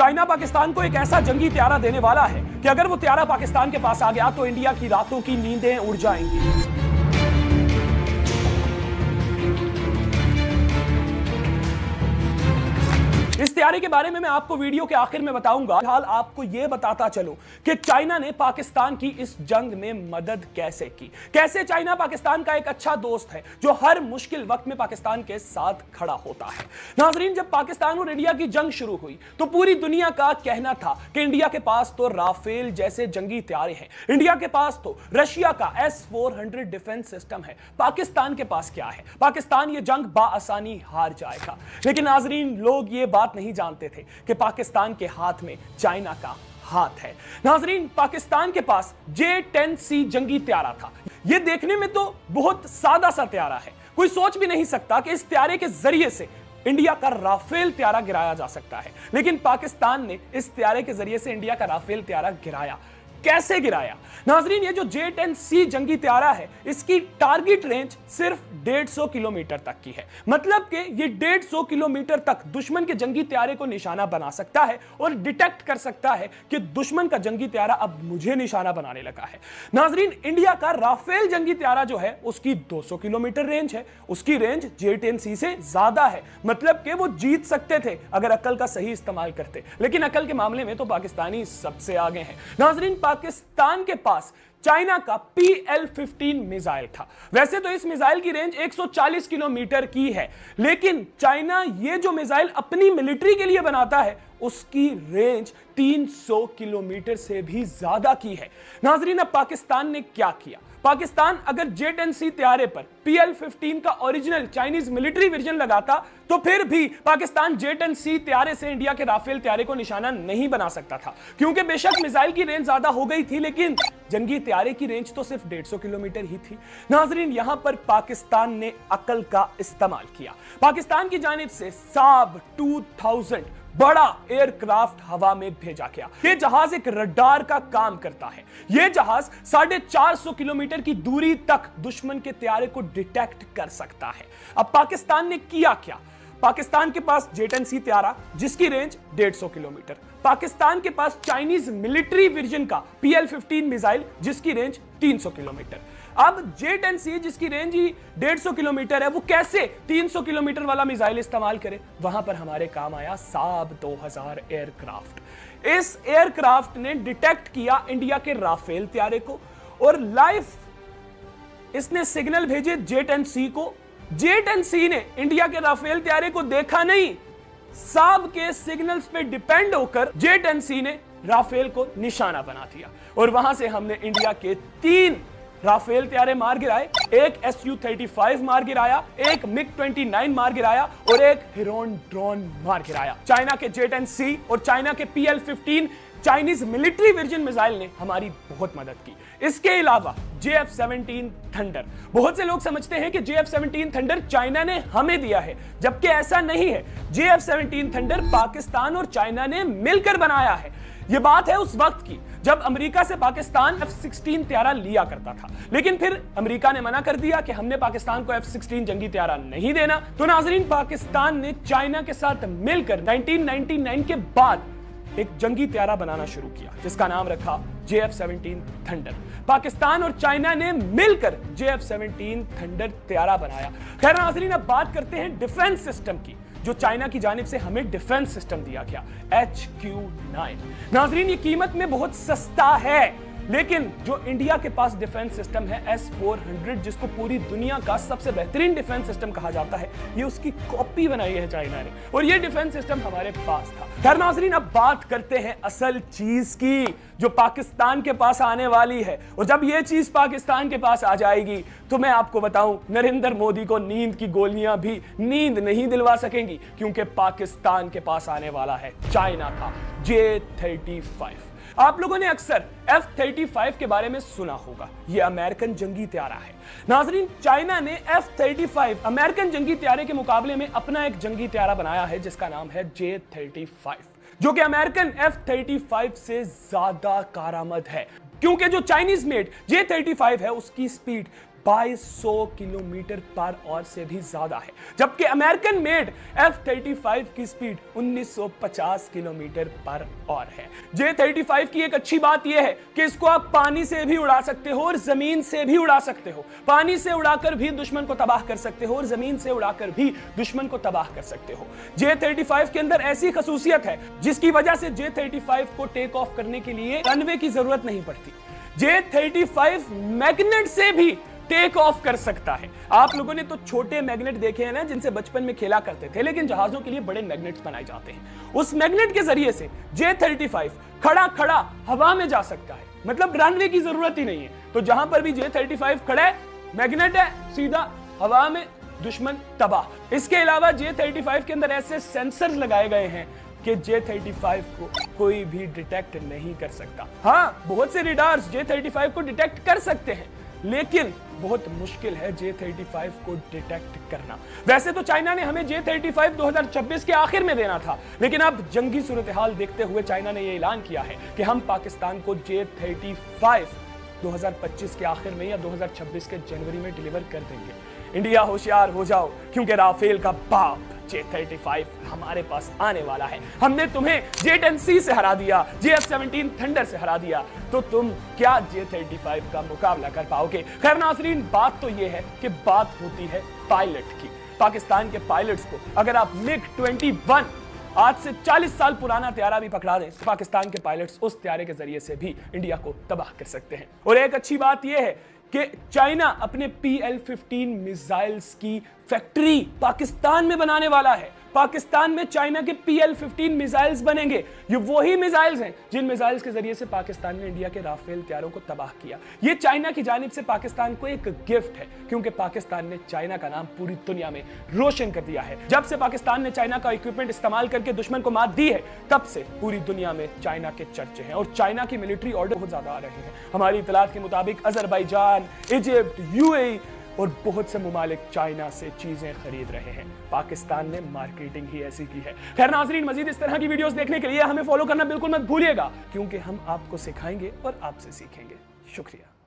China Pakistan को एक ऐसा जंगी त्यारा देने वाला है कि अगर वो त्यारा पाकिस्तान के पास आ गया तो इंडिया की रातों की नींदें उड़ जाएंगी। इस तैयारी के बारे में मैं आपको वीडियो के आखिर में बताऊंगा। फिलहाल आपको यह बताता चलो कि चाइना ने पाकिस्तान की इस जंग में मदद कैसे की, कैसे चाइना पाकिस्तान का एक अच्छा दोस्त है जो हर मुश्किल वक्त में पाकिस्तान के साथ खड़ा होता है। नाजरीन, जब पाकिस्तान और इंडिया की जंग शुरू हुई तो पूरी दुनिया का कहना था कि इंडिया के पास तो राफेल जैसे जंगी त्यारे हैं, इंडिया के पास तो रशिया का S-400 डिफेंस सिस्टम है, पाकिस्तान के पास क्या है, पाकिस्तान ये जंग बाआसानी हार जाएगा। लेकिन नाजरीन, लोग ये बात नहीं जानते थे कि पाकिस्तान के हाथ में चाइना का हाथ है। नाजरीन, पाकिस्तान के पास J-10C जंगी त्यारा था। यह देखने में तो बहुत सादा सा त्यारा है, कोई सोच भी नहीं सकता कि इस त्यारे के जरिए से इंडिया का राफेल त्यारा गिराया जा सकता है। लेकिन पाकिस्तान ने इस त्यारे के जरिए से इंडिया का राफेल त्यारा गिराया। कैसे गिराया? नाजरीन, ये जो J-10C जंगी त्यारा है, इसकी टारगेट रेंज सिर्फ 150 किलोमीटर तक की है। मतलब कि ये 150 किलोमीटर तक दुश्मन के जंगी त्यारे को निशाना बना सकता है और डिटेक्ट कर सकता है कि दुश्मन का जंगी त्यारा अब मुझे निशाना बनाने लगा है। नाजरीन, इंडिया का राफेल जंगी त्यारा जो है उसकी 200 किलोमीटर रेंज है, उसकी रेंज J-10C से ज्यादा है। मतलब कि वो जीत सकते थे अगर अकल का सही इस्तेमाल करते, लेकिन अकल के मामले में तो पाकिस्तानी सबसे आगे हैं। नाजरीन, पाकिस्तान के पास चाइना का PL-15 मिसाइल था। वैसे तो इस मिसाइल की रेंज 140 किलोमीटर की है, लेकिन चाइना ये जो मिसाइल अपनी मिलिट्री के लिए बनाता है उसकी रेंज 300 किलोमीटर से भी ज्यादा की है। नाजरीन, अब पाकिस्तान ने क्या किया? पाकिस्तान अगर J-10C त्यारे पर PL-15 का ओरिजिनल चाइनीज मिलिट्री वर्जन लगाता तो फिर भी पाकिस्तान J-10C त्यारे से इंडिया के राफेल त्यारे को निशाना नहीं बना सकता था, क्योंकि बेशक मिसाइल की रेंज ज्यादा हो गई थी लेकिन जंगी त्यारे की रेंज तो सिर्फ 150 किलोमीटर ही थी। नाजरीन, यहां पर पाकिस्तान ने अकल का इस्तेमाल किया। पाकिस्तान की जानिब से साब 2000 बड़ा एयरक्राफ्ट हवा में भेजा गया। यह जहाज एक रडार का काम करता है। यह जहाज 450 किलोमीटर की दूरी तक दुश्मन के त्यारे को डिटेक्ट कर सकता है। अब पाकिस्तान ने किया क्या? पाकिस्तान के पास J-10C त्यारा जिसकी रेंज 150 किलोमीटर, पाकिस्तान के पास चाइनीज मिलिट्री वर्जन का PL-15 मिसाइल जिसकी रेंज 300 किलोमीटर। अब J-10C जिसकी रेंज ही 150 किलोमीटर है, वो कैसे 300 किलोमीटर वाला मिसाइल इस्तेमाल करे? वहां पर हमारे काम आया साब 2000 एयरक्राफ्ट। इस एयरक्राफ्ट ने डिटेक्ट किया इंडिया के राफेल त्यारे को और लाइव इसने सिग्नल भेजे J-10C को। J-10C ने इंडिया के राफेल त्यारे को देखा नहीं, साब के सिग्नल्स पे डिपेंड होकर J-10C ने राफेल को निशाना बना दिया और वहां से हमने इंडिया के 3 राफेल त्यारे मार गिराए, एक Su-35 मार गिराया, एक MiG-29 मार गिराया और एक हिरोन ड्रोन मार गिराया। चाइना के J-10C और चाइना के PL-15 Chinese military version missile ने हमारी बहुत मदद की। इसके अलावा JF-17 थंडर, बहुत से लोग समझते हैं कि JF-17 थंडर चाइना ने हमें दिया है, जबकि ऐसा नहीं है। JF-17 थंडर पाकिस्तान और चाइना ने मिलकर बनाया है। यह बात है उस वक्त की जब अमेरिका से पाकिस्तान F-16 त्यारा लिया करता था, लेकिन फिर अमेरिका ने मना कर दिया कि हमने पाकिस्तान को F-16 जंगी त्यारा नहीं देना। तो नाजरीन, पाकिस्तान ने चाइना के साथ मिलकर 1999 के बाद एक जंगी त्यारा बनाना शुरू किया जिसका नाम रखा JF-17 थंडर। पाकिस्तान और चाइना ने मिलकर JF-17 थंडर त्यारा बनाया। खैर नाजरीन, अब बात करते हैं डिफेंस सिस्टम की जो चाइना की जानिब से हमें डिफेंस सिस्टम दिया गया, HQ-9। नाजरीन, ये कीमत में बहुत सस्ता है, लेकिन जो इंडिया के पास डिफेंस सिस्टम है S-400 जिसको पूरी दुनिया का सबसे बेहतरीन डिफेंस सिस्टम कहा जाता है, ये उसकी कॉपी बनाई है चाइना ने और ये डिफेंस सिस्टम हमारे पास था। खैर नाजरीन, अब बात करते हैं असल चीज की जो पाकिस्तान के पास आने वाली है। और जब ये चीज पाकिस्तान के पास आ जाएगी तो मैं आपको बताऊं, नरेंद्र मोदी को नींद की गोलियां भी नींद नहीं दिलवा सकेंगी, क्योंकि पाकिस्तान के पास आने वाला है चाइना का J-35। आप लोगों ने अक्सर F-35 के बारे में सुना होगा, यह अमेरिकन जंगी त्यारा है। नाजरीन, चाइना ने F-35 अमेरिकन जंगी त्यारे के मुकाबले में अपना एक जंगी त्यारा बनाया है जिसका नाम है J-35, जो कि अमेरिकन F-35 से ज्यादा कारआमद है, क्योंकि जो चाइनीज मेड J-35 है उसकी स्पीड 2200 किलोमीटर पर ऑवर से भी ज्यादा है, जबकि अमेरिकन मेड F-35 की स्पीड 1950 किलोमीटर पर ऑवर है। J-35 की एक अच्छी बात यह है कि इसको आप पानी से भी उड़ा सकते हो और जमीन से भी उड़ा सकते हो। पानी से उड़ाकर भी दुश्मन को तबाह कर सकते हो और जमीन से उड़ाकर भी दुश्मन को तबाह कर सकते हो। J-35 के अंदर ऐसी खसूसियत है जिसकी वजह से J-35 को टेक ऑफ करने के लिए रनवे की जरूरत नहीं पड़ती। J-35 मैग्नेट से भी टेक ऑफ कर सकता है। आप लोगों ने तो छोटे मैग्नेट देखे हैं ना, जिनसे बचपन में खेला करते थे, लेकिन जहाजों के लिए बड़े मैग्नेट्स बनाए जाते हैं। उस मैग्नेट के जरिए से J-35 खड़ा खड़ा हवा में जा सकता है, मतलब रनवे की जरूरत ही नहीं है। तो जहां पर भी J-35 खड़ा है, मैग्नेट है, सीधा हवा में, दुश्मन तबाह। इसके अलावा J-35 के अंदर ऐसे सेंसर लगाए गए हैं कि J-35 को कोई भी डिटेक्ट नहीं कर सकता। हाँ, बहुत से रेडार्स J-35 को डिटेक्ट कर सकते हैं, लेकिन बहुत मुश्किल है J-35 को डिटेक्ट करना। वैसे तो चाइना ने हमें J-35 2026 के आखिर में देना था, लेकिन अब जंगी सूरत-ए-हाल देखते हुए चाइना ने यह ऐलान किया है कि हम पाकिस्तान को J-35 2025 के आखिर में या 2026 के जनवरी में डिलीवर कर देंगे। इंडिया होशियार हो जाओ, क्योंकि राफेल का बाप J-35 हमारे पास आने वाला है। हमने तुम्हें J-10C से हरा दिया, JF-17 थंडर से हरा दिया, तो तुम क्या J-35 का मुकाबला कर पाओगे? खैर नाज़रीन, बात तो यह है कि बात होती है पायलट की। पाकिस्तान के पायलट्स को अगर आप MiG-21 आज से 40 साल पुराना त्यारा भी पकड़ा दें, पाकिस्तान के पायलट्स उस त्यारे के जरिए से भी इंडिया को तबाह कर सकते हैं। और एक अच्छी बात यह है कि चाइना अपने PL-15 मिसाइल्स की फैक्ट्री पाकिस्तान में बनाने वाला है। पाकिस्तान में चाइना के PL-15 मिसाइल्स बनेंगे। ये वही मिसाइल्स हैं जिन मिसाइल्स के जरिए से पाकिस्तान ने इंडिया के राफेल त्यारों को तबाह किया। ये चाइना की जानिब से पाकिस्तान को एक गिफ्ट है, क्योंकि पाकिस्तान ने चाइना का नाम पूरी दुनिया में रोशन कर दिया है। जब से पाकिस्तान ने चाइना का इक्विपमेंट इस्तेमाल करके दुश्मन को मात दी है, तब से पूरी दुनिया में चाइना के चर्चे हैं और चाइना की मिलिट्री ऑर्डर बहुत ज्यादा आ रहे हैं। हमारी इतलात के मुताबिक अजरबैजान, इजिप्ट, UAE और बहुत से मुमालिक चाइना से चीजें खरीद रहे हैं। पाकिस्तान ने मार्केटिंग ही ऐसी की है। खैर नाज़रीन, मजीद इस तरह की वीडियोस देखने के लिए हमें फॉलो करना बिल्कुल मत भूलिएगा, क्योंकि हम आपको सिखाएंगे और आपसे सीखेंगे। शुक्रिया।